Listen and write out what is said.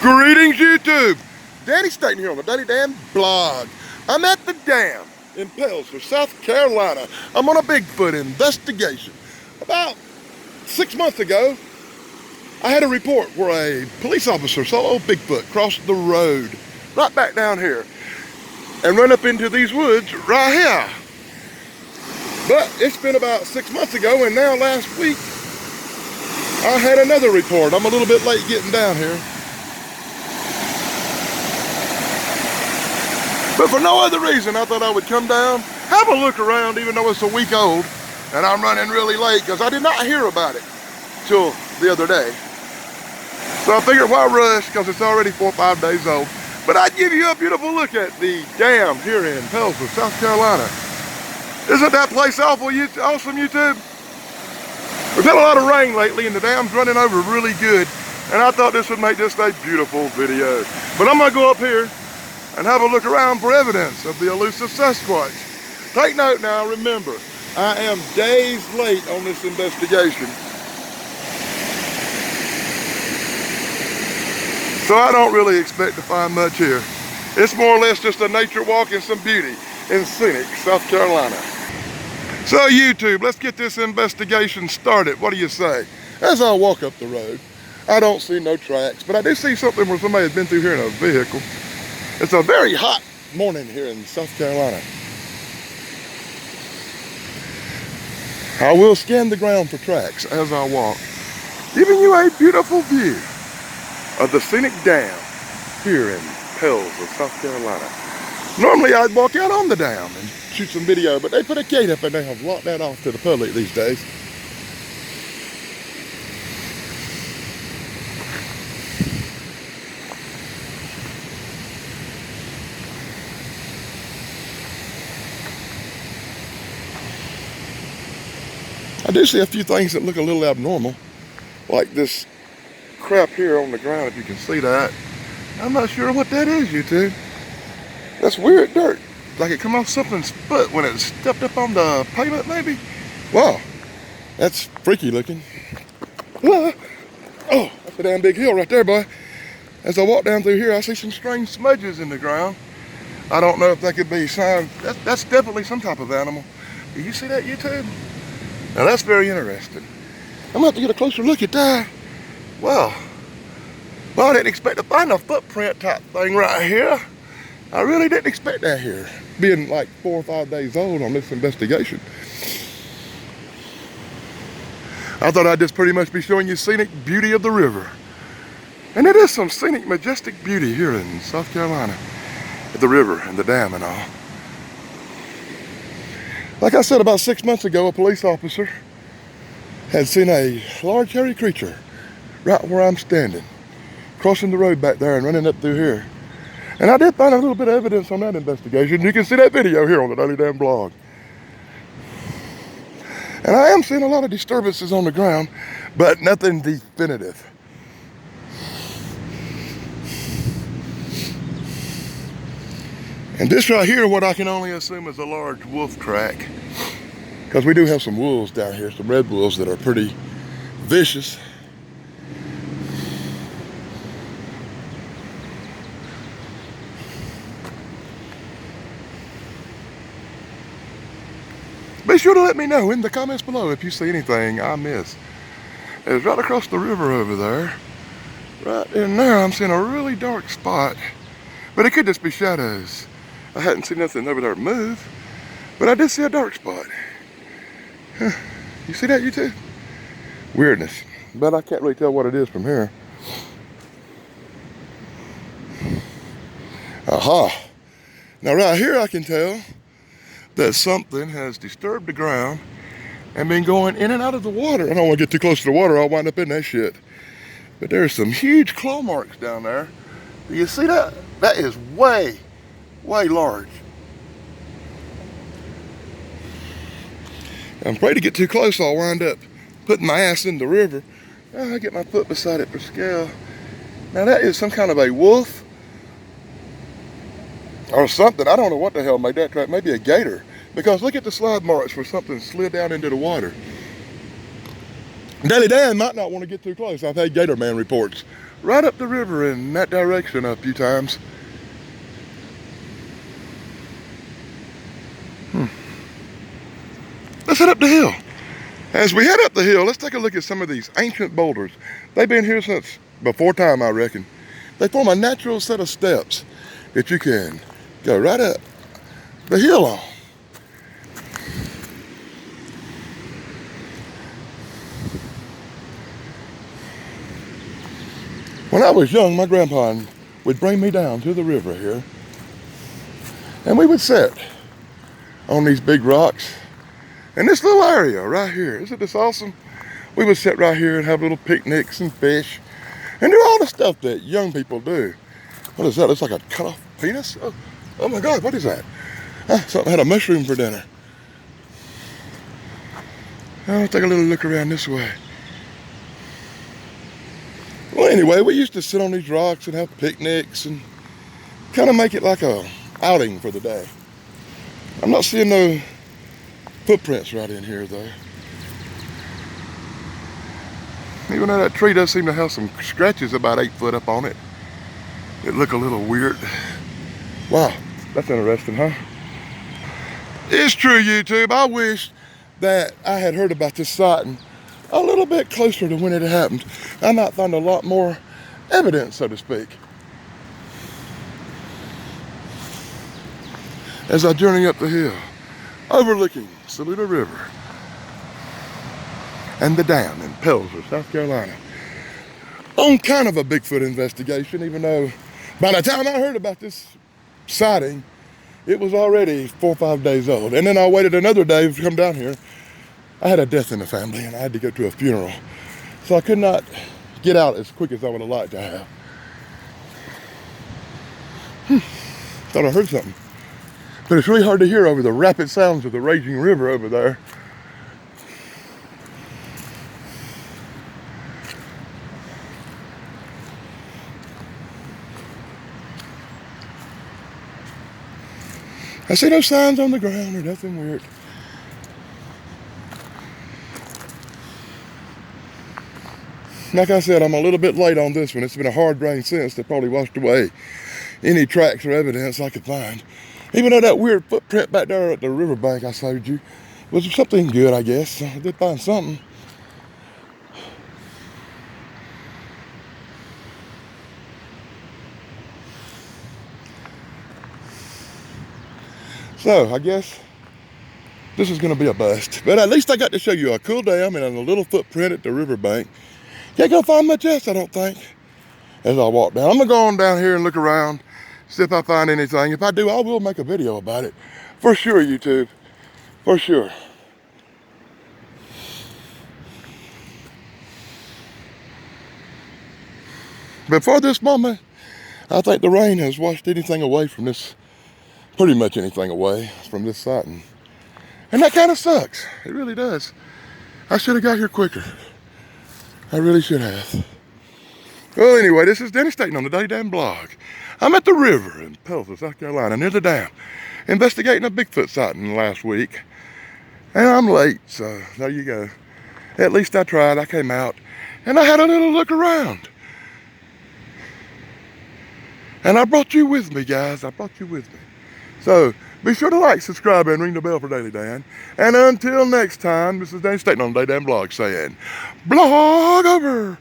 Greetings, YouTube. Danny Staten here on the Daily Dam blog. I'm at the dam in Pelzer, South Carolina. I'm on a Bigfoot investigation. About 6 months ago, I had a report where a police officer saw old Bigfoot cross the road right back down here and run up into these woods right here. But it's been about 6 months ago, and now last week, I had another report. I'm a little bit late getting down here. But for no other reason, I thought I would come down, have a look around, even though it's a week old, and I'm running really late because I did not hear about it till the other day. So I figured why rush, because it's already 4 or 5 days old. But I'd give you a beautiful look at the dam here in Pelzer, South Carolina. Isn't that place awesome, YouTube? We've had a lot of rain lately and the dam's running over really good, and I thought this would make just a beautiful video. But I'm gonna go up here and have a look around for evidence of the elusive Sasquatch. Take note now, remember, I am days late on this investigation. So I don't really expect to find much here. It's more or less just a nature walk and some beauty in scenic South Carolina. So YouTube, let's get this investigation started. What do you say? As I walk up the road, I don't see no tracks, but I do see something where somebody has been through here in a vehicle. It's a very hot morning here in South Carolina. I will scan the ground for tracks as I walk, giving you a beautiful view of the scenic dam here in Pelzer, South Carolina. Normally I'd walk out on the dam and shoot some video, but they put a gate up and they have locked that off to the public these days. I do see a few things that look a little abnormal, like this crap here on the ground, if you can see that. I'm not sure what that is, YouTube. That's weird dirt, like it come off something's foot when it stepped up on the pavement, maybe? Wow, that's freaky looking. Ah. Oh, that's a damn big hill right there, boy. As I walk down through here, I see some strange smudges in the ground. I don't know if that could be sign. That's definitely some type of animal. Do you see that, YouTube? Now that's very interesting. I'm gonna have to get a closer look at that. Wow. Well, I didn't expect to find a footprint type thing right here. I really didn't expect that here, being like 4 or 5 days old on this investigation. I thought I'd just pretty much be showing you scenic beauty of the river. And it is some scenic, majestic beauty here in South Carolina. At the river and the dam and all. Like I said, about 6 months ago, a police officer had seen a large hairy creature right where I'm standing, crossing the road back there and running up through here. And I did find a little bit of evidence on that investigation. You can see that video here on the Daily Dam blog. And I am seeing a lot of disturbances on the ground, but nothing definitive. And this right here, what I can only assume is a large wolf track. Because we do have some wolves down here, some red wolves that are pretty vicious. Be sure to let me know in the comments below if you see anything I miss. It's right across the river over there. Right in there, I'm seeing a really dark spot. But it could just be shadows. I hadn't seen nothing over there move, but I did see a dark spot. Huh. You see that, YouTube? Weirdness, but I can't really tell what it is from here. Aha! Now right here I can tell that something has disturbed the ground and been going in and out of the water. I don't want to get too close to the water, I'll wind up in that shit. But there's some huge claw marks down there. Do you see that? That is way large. I'm afraid to get too close, I'll wind up putting my ass in the river. I get my foot beside it for scale. Now that is some kind of a wolf or something. I don't know what the hell made that track. Maybe a gator. Because look at the slide marks where something slid down into the water. Daily Dan might not want to get too close. I've had gator man reports right up the river in that direction a few times. Let's head up the hill. As we head up the hill, let's take a look at some of these ancient boulders. They've been here since before time, I reckon. They form a natural set of steps that you can go right up the hill on. When I was young, my grandpa would bring me down to the river here, and we would sit on these big rocks in this little area right here. Isn't this awesome? We would sit right here and have little picnics and fish and do all the stuff that young people do. What is that? Looks like a cut off penis. Oh my God, what is that? Something had a mushroom for dinner. I'll take a little look around this way. Well, anyway, we used to sit on these rocks and have picnics and kind of make it like a outing for the day. I'm not seeing no footprints right in here though. Even though that tree does seem to have some scratches about 8 foot up on it. It look a little weird. Wow, that's interesting, huh? It's true, YouTube. I wish that I had heard about this sighting a little bit closer to when it happened. I might find a lot more evidence, so to speak. As I journey up the hill, overlooking Saluda River and the dam in Pelzer, South Carolina, on kind of a Bigfoot investigation, even though by the time I heard about this sighting, it was already 4 or 5 days old. And then I waited another day to come down here. I had a death in the family and I had to go to a funeral. So I could not get out as quick as I would have liked to have. Thought I heard something. But it's really hard to hear over the rapid sounds of the raging river over there. I see no signs on the ground or nothing weird. Like I said, I'm a little bit late on this one. It's been a hard rain since that probably washed away any tracks or evidence I could find. Even though that weird footprint back there at the riverbank I showed you was something good, I guess. I did find something. So I guess this is gonna be a bust. But at least I got to show you a cool dam and a little footprint at the riverbank. Can't go find much else, I don't think, as I walk down. I'm gonna go on down here and look around, see if I find anything. If I do, I will make a video about it. For sure, YouTube, for sure. But for this moment, I think the rain has washed anything away from this, pretty much anything away from this sighting. And that kind of sucks, it really does. I should have got here quicker. I really should have. Well, anyway, this is Dennis Staten on the Day Dam blog. I'm at the river in Pelzer, South Carolina, near the dam, investigating a Bigfoot sighting last week. And I'm late, so there you go. At least I tried. I came out, and I had a little look around. And I brought you with me, guys. I brought you with me. So, be sure to like, subscribe, and ring the bell for Daily Dan. And until next time, this is Dennis Staten on the Day Dan blog saying, blog over.